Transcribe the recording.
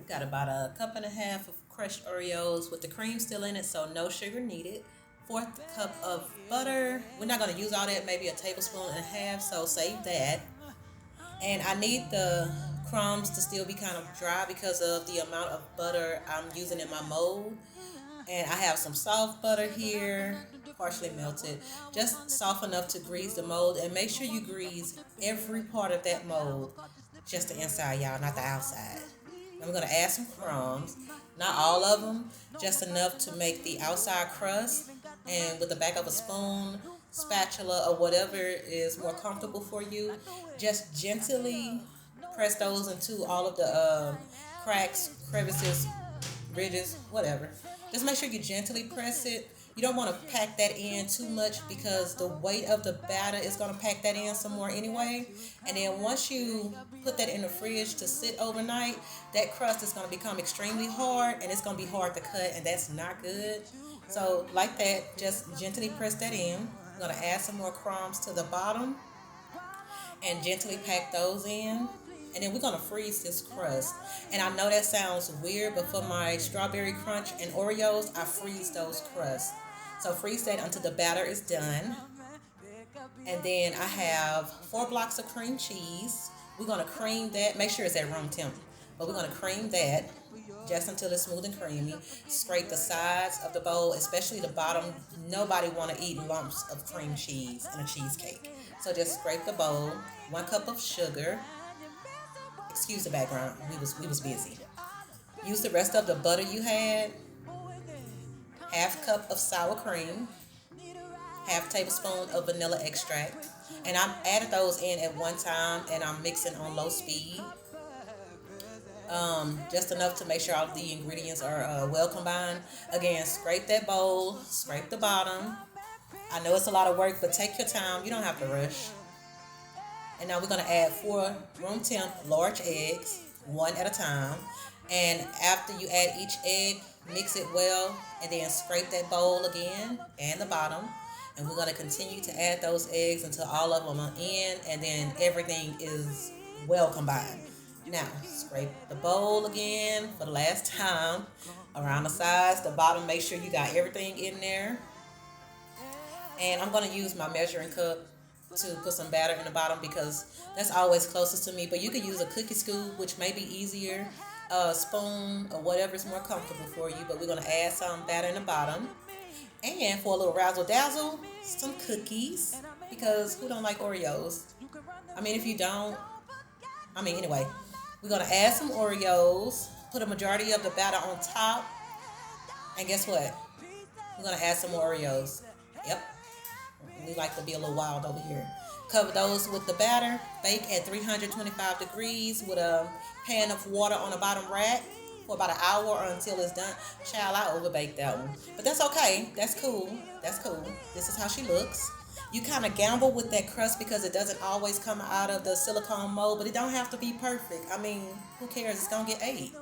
Got about a cup and a half of crushed Oreos with the cream still in it, so no sugar needed. Fourth cup of butter. We're not going to use all that, maybe a tablespoon and a half, so save that. And I need the crumbs to still be kind of dry because of the amount of butter I'm using in my mold. And I have some soft butter here, partially melted, just soft enough to grease the mold. And make sure you grease every part of that mold, just the inside, y'all, not the outside. And we're gonna add some crumbs, not all of them, just enough to make the outside crust. And with the back of a spoon, spatula, or whatever is more comfortable for you, just gently press those into all of the cracks, crevices, ridges, whatever. Just make sure you gently press it. You don't want to pack that in too much because the weight of the batter is going to pack that in some more anyway. And then once you put that in the fridge to sit overnight, that crust is going to become extremely hard and it's going to be hard to cut, and that's not good. So like that, just gently press that in. I'm going to add some more crumbs to the bottom and gently pack those in. And then we're going to freeze this crust. And I know that sounds weird, but for my strawberry crunch and Oreos, I freeze those crusts. So freeze that until the batter is done. And then I have 4 blocks of cream cheese. We're going to cream that. Make sure it's at room temp. But we're going to cream that just until it's smooth and creamy. Scrape the sides of the bowl, especially the bottom. Nobody want to eat lumps of cream cheese in a cheesecake. So just scrape the bowl. 1 cup of sugar. Excuse the background. We was busy. Use the rest of the butter you had. Half cup of sour cream. Half tablespoon of vanilla extract. And I added those in at one time, and I'm mixing on low speed. Just enough to make sure all of the ingredients are well combined. Again, scrape that bowl. Scrape the bottom. I know it's a lot of work, but take your time. You don't have to rush. And now we're going to add 4 room temp large eggs, 1 at a time. And after you add each egg, mix it well, and then scrape that bowl again and the bottom. And we're going to continue to add those eggs until all of them are in, and then everything is well combined. Now, scrape the bowl again for the last time around the sides, the bottom. Make sure you got everything in there. And I'm going to use my measuring cup to put some batter in the bottom because that's always closest to me. But you could use a cookie scoop, which may be easier, a spoon, or whatever is more comfortable for you. But we're going to add some batter in the bottom. And for a little razzle dazzle, some cookies, because who don't like Oreos? I mean, if you don't, anyway, we're going to add some Oreos, put a majority of the batter on top, and guess what? We're going to add some more Oreos. Yep. We like to be a little wild over here. Cover those with the batter. Bake at 325 degrees with a pan of water on the bottom rack for about an hour or until it's done. Child, I overbaked that one. But that's okay. That's cool. That's cool. This is how she looks. You kind of gamble with that crust because it doesn't always come out of the silicone mold, but it don't have to be perfect. I mean, who cares? It's going to get ate.